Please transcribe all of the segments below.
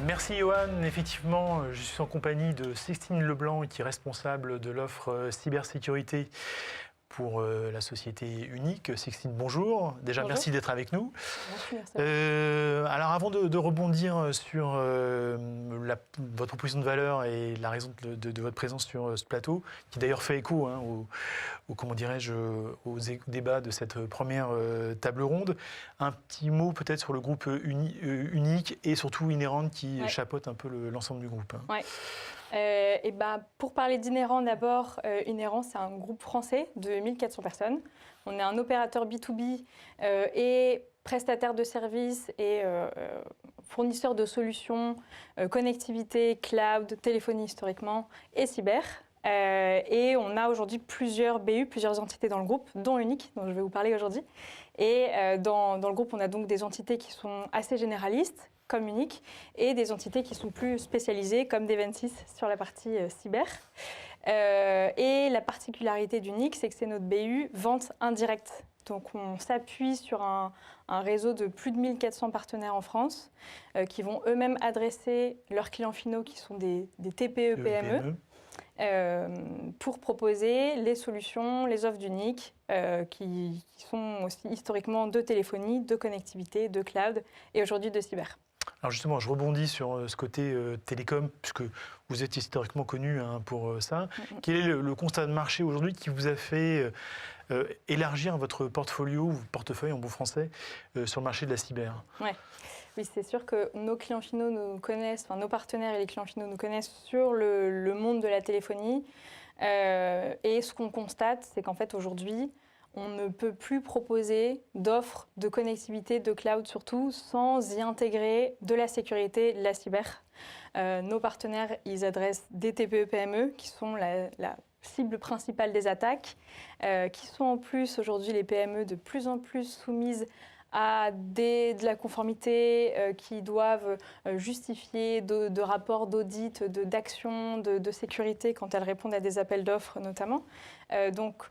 Merci Johan. Effectivement, je suis en compagnie de Sixtine Leblanc, qui est responsable de l'offre cybersécurité pour la société Unique. Sixtine, bonjour. Déjà, bonjour. Merci d'être avec nous. Merci. Alors, avant de rebondir sur votre proposition de valeur et la raison de votre présence sur ce plateau, qui d'ailleurs fait écho comment dirais-je, aux débats de cette première table ronde, un petit mot peut-être sur le groupe Unique et surtout Inherent qui chapeaute un peu l'ensemble du groupe. Ouais. Pour parler d'Inherent d'abord, Inherent c'est un groupe français de 1400 personnes. On est un opérateur B2B et prestataire de services et fournisseur de solutions, connectivité, cloud, téléphonie historiquement et cyber. Et on a aujourd'hui plusieurs BU, plusieurs entités dans le groupe, dont Unique, dont je vais vous parler aujourd'hui. Et dans le groupe, on a donc des entités qui sont assez généralistes, comme Unique, et des entités qui sont plus spécialisées, comme Devensis sur la partie cyber. Et la particularité d'Unique, c'est que c'est notre BU vente indirecte. Donc on s'appuie sur un réseau de plus de 1400 partenaires en France qui vont eux-mêmes adresser leurs clients finaux qui sont des TPE-PME. Pour proposer les solutions, les offres d'Unique qui sont aussi historiquement de téléphonie, de connectivité, de cloud et aujourd'hui de cyber. Alors justement, je rebondis sur ce côté télécom, puisque vous êtes historiquement connu pour ça. Quel est le constat de marché aujourd'hui qui vous a fait élargir votre portefeuille en bon français, sur le marché de la cyber? Oui, c'est sûr que nos clients finaux nous connaissent, enfin nos partenaires et les clients finaux nous connaissent sur le monde de la téléphonie. Et ce qu'on constate, c'est qu'en fait aujourd'hui, on ne peut plus proposer d'offres de connectivité, de cloud surtout, sans y intégrer de la sécurité, de la cyber. Nos partenaires, ils adressent des TPE-PME qui sont la cible principale des attaques, qui sont en plus aujourd'hui les PME de plus en plus soumises à de la conformité, qui doivent justifier de rapports d'audit, d'actions, de sécurité quand elles répondent à des appels d'offres notamment. Donc,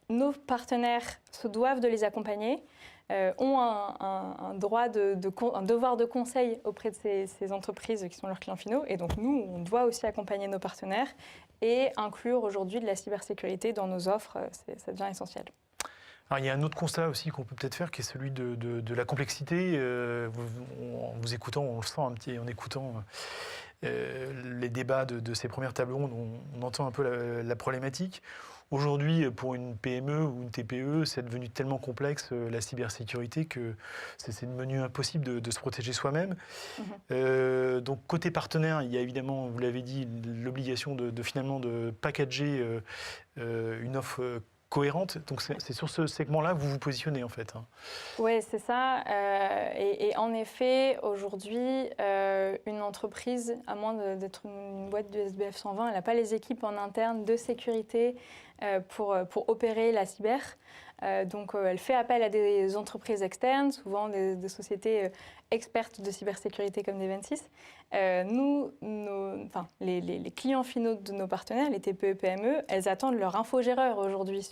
nos partenaires se doivent de les accompagner, ont un devoir de conseil auprès de ces entreprises qui sont leurs clients finaux. Et donc nous, on doit aussi accompagner nos partenaires et inclure aujourd'hui de la cybersécurité dans nos offres. Ça devient essentiel. Alors, il y a un autre constat aussi qu'on peut peut-être faire, qui est celui de la complexité. En vous écoutant, on le sent un petit, en écoutant les débats de ces premières tables rondes, on entend un peu la problématique. Aujourd'hui, pour une PME ou une TPE, c'est devenu tellement complexe, la cybersécurité, que c'est devenu impossible de se protéger soi-même. Donc, côté partenaire, il y a évidemment, vous l'avez dit, l'obligation finalement de packager une offre cohérente. Donc, c'est sur ce segment-là que vous vous positionnez, en fait. Oui, c'est ça. Et en effet, aujourd'hui, une entreprise, à moins d'être une boîte du SBF 120, elle n'a pas les équipes en interne de sécurité pour opérer la cyber. Donc, elle fait appel à des entreprises externes, souvent des sociétés expertes de cybersécurité comme Devensis. Les clients finaux de nos partenaires, les TPE-PME, elles attendent leur infogéreur aujourd'hui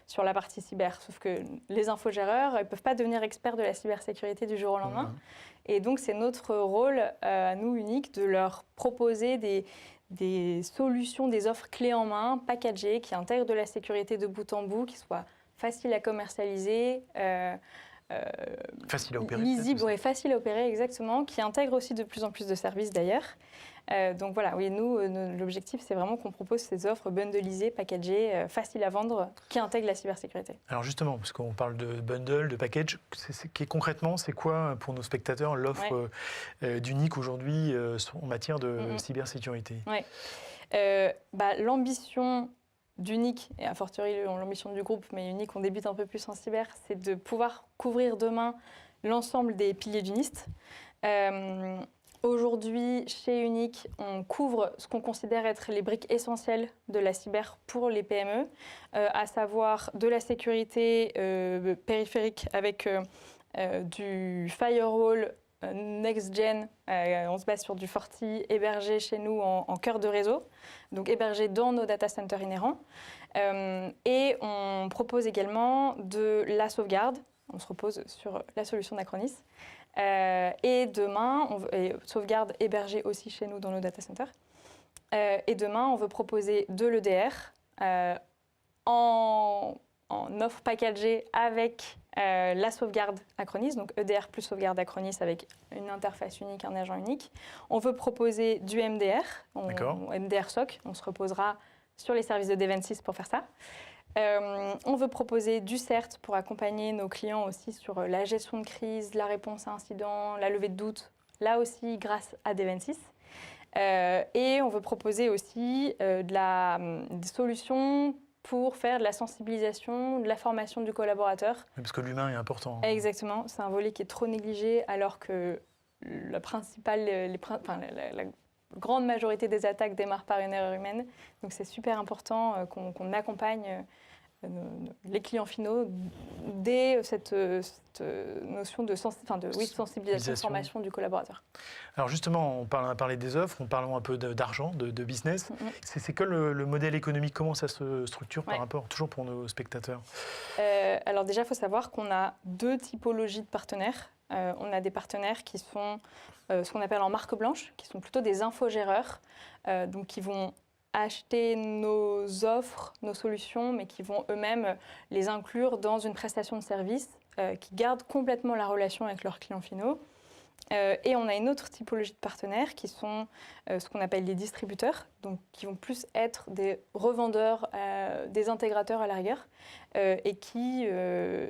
sur la partie cyber. Sauf que les infogéreurs ne peuvent pas devenir experts de la cybersécurité du jour au lendemain. Et donc, c'est notre rôle, à nous, Unique, de leur proposer des solutions, des offres clés en main, packagées, qui intègrent de la sécurité de bout en bout, qui soient faciles à commercialiser, facile à opérer, lisibles, facile à opérer, exactement, qui intègrent aussi de plus en plus de services d'ailleurs. Donc voilà, oui, nous, l'objectif, c'est vraiment qu'on propose ces offres bundlelisées, packagées, faciles à vendre, qui intègrent la cybersécurité. Alors justement, parce qu'on parle de bundle, de package, concrètement, c'est quoi pour nos spectateurs l'offre d'Unique aujourd'hui en matière de cybersécurité? L'ambition d'Unique, et a fortiori l'ambition du groupe, mais Unique, on débute un peu plus en cyber, c'est de pouvoir couvrir demain l'ensemble des piliers du NIST. Aujourd'hui, chez Unique, on couvre ce qu'on considère être les briques essentielles de la cyber pour les PME, à savoir de la sécurité périphérique avec du firewall next-gen, on se base sur du Forti hébergé chez nous en cœur de réseau, donc hébergé dans nos data centers inhérents. Et on propose également de la sauvegarde. On se repose sur la solution d'Acronis, Et demain, et sauvegarde hébergée aussi chez nous dans nos data centers. Et demain, on veut proposer de l'EDR en offre packagée avec la sauvegarde Acronis, donc EDR plus sauvegarde Acronis avec une interface unique, un agent unique. On veut proposer du MDR, MDR SOC, on se reposera sur les services de D26 pour faire ça. On veut proposer du CERT pour accompagner nos clients aussi sur la gestion de crise, la réponse à incidents, la levée de doute, là aussi grâce à D26. Et on veut proposer aussi des solutions pour faire de la sensibilisation, de la formation du collaborateur. Oui, parce que l'humain est important. Exactement, c'est un volet qui est trop négligé alors que la grande majorité des attaques démarrent par une erreur humaine. Donc c'est super important qu'on accompagne les clients finaux dès cette notion de sensibilisation, formation du collaborateur. Alors justement, on a parlé des offres, on parlons un peu d'argent, de business. C'est que le modèle économique, comment ça se structure par rapport, toujours pour nos spectateurs? Alors déjà, il faut savoir qu'on a deux typologies de partenaires. On a des partenaires qui sont ce qu'on appelle en marque blanche, qui sont plutôt des infogéreurs, donc qui vont acheter nos offres, nos solutions, mais qui vont eux-mêmes les inclure dans une prestation de service qui garde complètement la relation avec leurs clients finaux. Et on a une autre typologie de partenaires qui sont ce qu'on appelle les distributeurs, donc qui vont plus être des revendeurs, des intégrateurs à la rigueur, et qui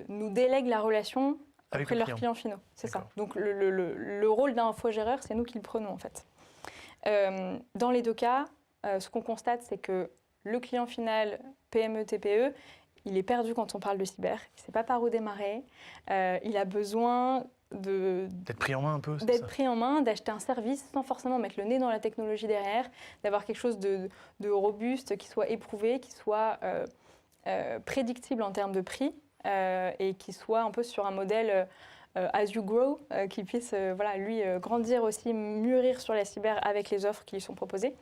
nous délèguent la relation auprès de leurs clients finaux. C'est ça. Donc le rôle d'un infogéreur, c'est nous qui le prenons en fait. Dans les deux cas, ce qu'on constate, c'est que le client final, PME, TPE, il est perdu quand on parle de cyber. Il ne sait pas par où démarrer. Il a besoin d'être pris en main un peu. D'être pris en main, d'acheter un service sans forcément mettre le nez dans la technologie derrière, d'avoir quelque chose de robuste, qui soit éprouvé, qui soit prédictible en termes de prix et qui soit un peu sur un modèle as you grow, qui puisse lui grandir aussi, mûrir sur la cyber avec les offres qui lui sont proposées.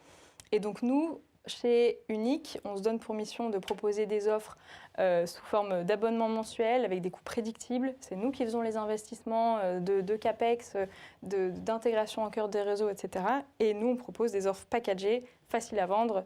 Et donc nous, chez Unique, on se donne pour mission de proposer des offres sous forme d'abonnement mensuel avec des coûts prédictibles. C'est nous qui faisons les investissements de CAPEX, d'intégration en cœur des réseaux, etc. Et nous, on propose des offres packagées, faciles à vendre,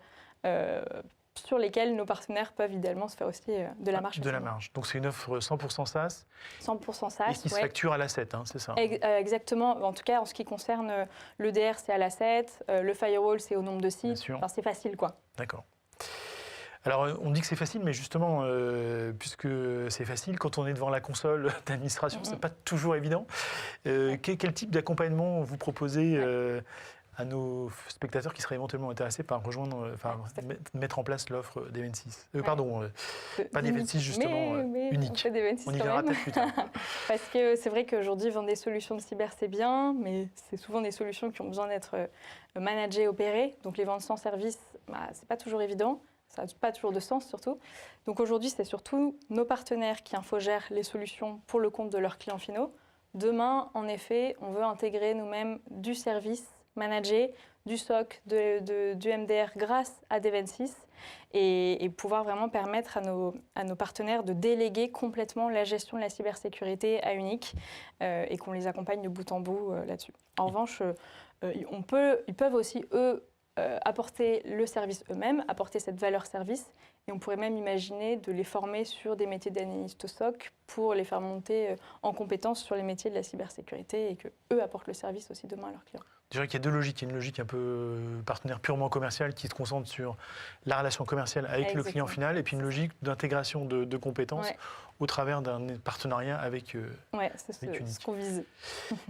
sur lesquelles nos partenaires peuvent idéalement se faire aussi de la marge. De la marge. Donc c'est une offre 100% SaaS. 100% SaaS, et qui se facture à l'asset, hein, c'est ça? Exactement. En tout cas, en ce qui concerne l'EDR, c'est à l'asset. Le firewall, c'est au nombre de sites. Enfin, c'est facile, quoi. D'accord. Alors, on dit que c'est facile, mais justement, puisque c'est facile, quand on est devant la console d'administration, c'est pas toujours évident. Quel type d'accompagnement vous proposez à nos spectateurs qui seraient éventuellement intéressés par rejoindre, mettre en place l'offre D26. Pas D26 justement, Unique. On y verra peut-être plus tard. Parce que c'est vrai qu'aujourd'hui, vendre des solutions de cyber, c'est bien, mais c'est souvent des solutions qui ont besoin d'être managées, opérées. Donc les ventes sans service, c'est pas toujours évident. Ça n'a pas toujours de sens surtout. Donc aujourd'hui, c'est surtout nos partenaires qui infogèrent les solutions pour le compte de leurs clients finaux. Demain, en effet, on veut intégrer nous-mêmes du service managé, du SOC, du MDR grâce à D26 et pouvoir vraiment permettre à nos partenaires de déléguer complètement la gestion de la cybersécurité à Unique et qu'on les accompagne de bout en bout là-dessus. En revanche, ils peuvent aussi, eux, apporter le service eux-mêmes, apporter cette valeur service. Et on pourrait même imaginer de les former sur des métiers d'analyste SOC pour les faire monter en compétences sur les métiers de la cybersécurité et qu'eux apportent le service aussi demain à leurs clients. Je dirais qu'il y a deux logiques. Il y a une logique un peu partenaire purement commercial qui se concentre sur la relation commerciale avec le client final et puis une logique d'intégration de compétences au travers d'un partenariat avec c'est ce qu'on vise.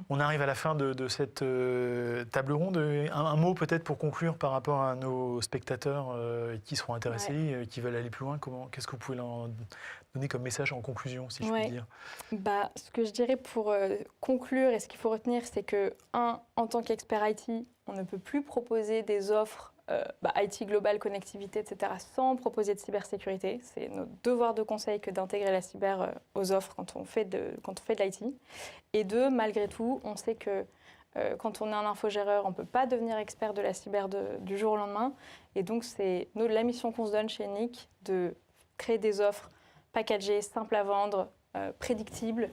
On arrive à la fin de cette table ronde. Un mot peut-être pour conclure par rapport à nos spectateurs qui seront intéressés, qui veulent aller plus loin. Qu'est-ce que vous pouvez leur donner comme message en conclusion, si je puis dire? Ce que je dirais pour conclure et ce qu'il faut retenir, c'est que, en tant qu'expert IT, on ne peut plus proposer des offres IT global, connectivité, etc., sans proposer de cybersécurité. C'est notre devoir de conseil que d'intégrer la cyber aux offres quand on fait de l'IT. Et deux, malgré tout, on sait que quand on est un infogéreur, on ne peut pas devenir expert de la cyber du jour au lendemain. Et donc, c'est la mission qu'on se donne chez Unique de créer des offres packagées, simples à vendre, prédictibles,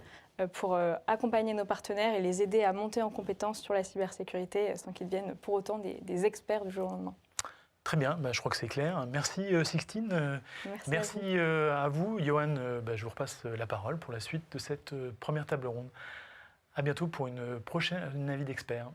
pour accompagner nos partenaires et les aider à monter en compétences sur la cybersécurité sans qu'ils deviennent pour autant des experts du jour au lendemain. Très bien, je crois que c'est clair. Merci Sixtine. Merci à vous. Johan, je vous repasse la parole pour la suite de cette première table ronde. À bientôt pour une prochaine avis d'expert.